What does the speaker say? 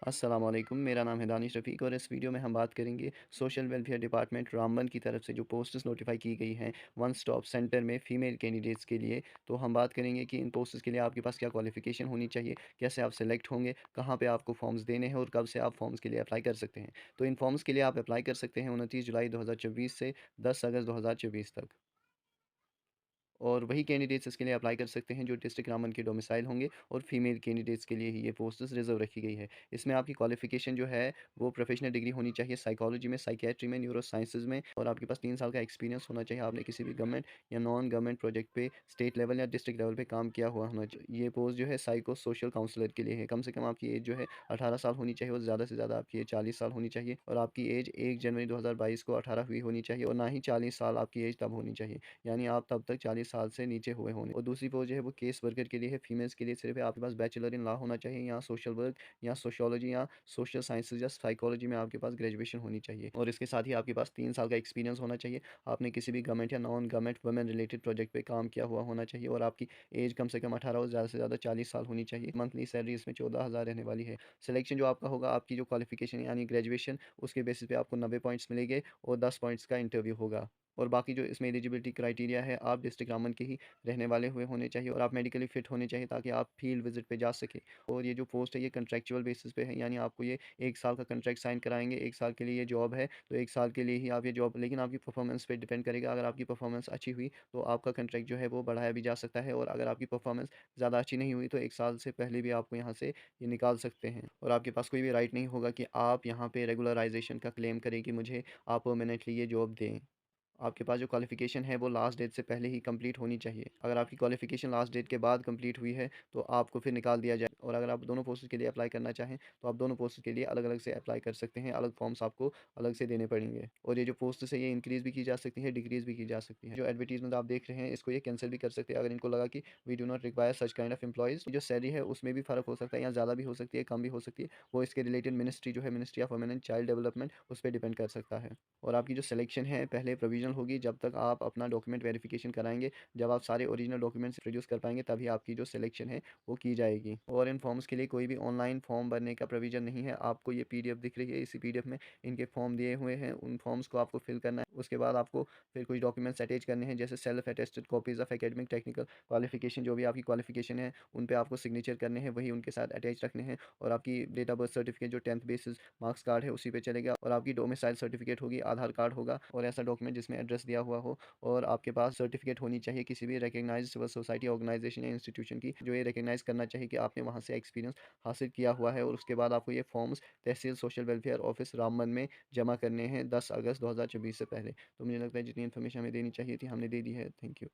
अस्सलामुअलैकुम, मेरा नाम है दानिश रफ़ीक और इस वीडियो में हम बात करेंगे सोशल वेलफेयर डिपार्टमेंट रामबन की तरफ से जो पोस्ट्स नोटिफाई की गई हैं वन स्टॉप सेंटर में फ़ीमेल कैंडिडेट्स के लिए। तो हम बात करेंगे कि इन पोस्ट्स के लिए आपके पास क्या क्वालिफ़िकेशन होनी चाहिए, कैसे आप सेलेक्ट होंगे, कहाँ पे आपको फॉर्म्स देने हैं और कब से आप फॉर्म्स के लिए अप्लाई कर सकते हैं। तो इन फॉर्म्स के लिए आप अप्लाई कर सकते हैं 29 जुलाई 2024 से 10 अगस्त 2024 तक। और वही कैंडिडेट्स इसके लिए अप्लाई कर सकते हैं जो डिस्ट्रिक्ट रामबन के डोमिसाइल होंगे और फीमेल कैंडिडेट्स के लिए ही ये पोस्ट्स रिजर्व रखी गई है। इसमें आपकी क्वालिफिकेशन जो है वो प्रोफेशनल डिग्री होनी चाहिए साइकोलॉजी में, साइकेट्री में, न्यूरो साइंसेज में, और आपके पास 3 साल का एक्सपीरियंस होना चाहिए। आपने किसी भी गवर्नमेंट या नॉन गवर्नमेंट प्रोजेक्ट पे स्टेट लेवल या डिस्ट्रिक्ट लेवल पे काम किया हुआ होना चाहिए। ये पोस्ट जो है साइको सोशल काउंसलर के लिए है। कम से कम आपकी एज जो है 18 साल होनी चाहिए और ज़्यादा से ज़्यादा आपकी एज 40 साल होनी चाहिए, और आपकी एज 1 जनवरी 2022 को 18 हुई होनी चाहिए, और ना ही 40 साल आपकी एज तब होनी चाहिए, यानी आप तब तक 40 साल से नीचे हुए होंगे। और दूसरी पोस्ट जो है वो केस वर्कर के लिए है, फीमेल्स के लिए सिर्फ है। आपके पास बैचलर इन लॉ होना चाहिए, या सोशल वर्क या सोशियोलॉजी या सोशल साइंसेज या साइकोलॉजी में आपके पास ग्रेजुएशन होनी चाहिए, और इसके साथ ही आपके पास 3 साल का एक्सपीरियंस होना चाहिए। आपने किसी भी गवर्नमेंट या non government women related project पे काम किया हुआ होना चाहिए, और आपकी एज कम से कम 18 और ज़्यादा से ज़्यादा 40 साल होनी चाहिए। मंथली सैलरी इसमें 14,000 रहने वाली है। सिलेक्शन जो आपका होगा, आपकी जो क्वालिफिकेशन यानी ग्रेजुएशन, उसके बेसिस पे आपको 90 पॉइंट्स मिलेंगे और 10 पॉइंट्स का इंटरव्यू होगा। और बाकी जो इसमें एलिजिबिलिटी क्राइटेरिया है, आप डिस्ट्रिक्ट रामबन के ही रहने वाले हुए होने चाहिए, और आप मेडिकली फिट होने चाहिए ताकि आप फील्ड विजिट पे जा सके। और ये जो पोस्ट है ये कॉन्ट्रैक्चुअल बेसिस पे है, यानी आपको ये 1 साल का कॉन्ट्रैक्ट साइन कराएंगे। 1 साल के लिए ये जॉब है, तो 1 साल के लिए ही आप ये जॉब, लेकिन आपकी परफॉर्मेंस पे डिपेंड करेगा। अगर आपकी परफॉर्मेंस अच्छी हुई तो आपका कॉन्ट्रैक्ट जो है वो बढ़ाया भी जा सकता है, और अगर आपकी परफॉर्मेंस ज़्यादा अच्छी नहीं हुई तो 1 साल से पहले भी आपको यहाँ से ये निकाल सकते हैं। और आपके पास कोई भी राइट नहीं होगा कि आप यहाँ पे रेगुलराइजेशन का क्लेम करें कि मुझे आप परमानेंटली ये जॉब दें। आपके पास जो क्वालिफ़िकेशन है वो लास्ट डेट से पहले ही कंप्लीट होनी चाहिए। अगर आपकी क्वालिफ़िकेशन लास्ट डेट के बाद कंप्लीट हुई है तो आपको फिर निकाल दिया जाए, और अगर आप दोनों पोस्ट के लिए अप्लाई करना चाहें तो आप दोनों पोस्ट के लिए अलग-अलग से अप्लाई कर सकते हैं। अलग फॉर्म्स आपको अलग से देने पड़ेंगे, और ये जो पोस्ट है ये इंक्रीज़ भी की जा सकती है, डिक्रीज़ भी की जा सकती है। जो एडवर्टाइज़मेंट आप देख रहे हैं इसको ये कैंसिल भी कर सकते हैं अगर इनको लगा कि we do not require such kind of employees. जो सैलरी है उसमें भी फ़र्क हो सकता है, या ज़्यादा भी हो सकती है, कम भी हो सकती है। वो इसके रिलेटेड मिनिस्ट्री जो है, ministry of women and child development, उस पे डिपेंड कर सकता है। और आपकी जो सिलेक्शन है पहले प्रोविज़नल होगी, जब तक आप अपना डॉक्यूमेंट वेरिफिकेशन कराएँगे। जब आप सारे ओरिजिनल डॉक्यूमेंट्स प्रोड्यूस कर पाएँगे तभी आपकी जो सिलेक्शन है वो की जाएगी। और इन फॉर्म्स के लिए कोई भी ऑनलाइन फॉर्म भरने का प्रोविज़न नहीं है। आपको ये पीडीएफ दिख रही है, इसी पीडीएफ में इनके फॉर्म दिए हुए हैं। उन फॉर्म्स को आपको फिल करना है। उसके बाद आपको फिर कुछ डॉक्यूमेंट्स अटैच करने हैं, जैसे self attested copies of academic technical qualification, जो भी आपकी क्वालिफिकेशन है उन पे आपको सिग्नेचर करने हैं, वही उनके साथ अटैच रखने हैं। और आपकी डेट ऑफ बर्थ सर्टिफिकेट जो 10th बेसिस मार्क्स कार्ड है उसी पे चलेगा, और आपकी डोमिसाइल सर्टिफिकेट होगी, आधार कार्ड होगा, और ऐसा डॉक्यूमेंट जिसमें एड्रेस दिया हुआ हो। और आपके पास सर्टिफिकेट होनी चाहिए किसी भी रिकग्नाइज्ड सिविल सोसाइटी ऑर्गेनाइजेशन या इंस्टीट्यूशन की, जो ये रिकग्नाइज करना चाहिए कि आपने वहाँ से एक्सपीरियंस हासिल किया हुआ है। और उसके बाद आपको ये फॉर्म्स तहसील सोशल वेलफेयर ऑफिस रामबन में जमा करने हैं 10 अगस्त 2024 से पहले। तो मुझे लगता है जितनी इन्फॉर्मेशन हमें देनी चाहिए थी हमने दे दी है। Thank you.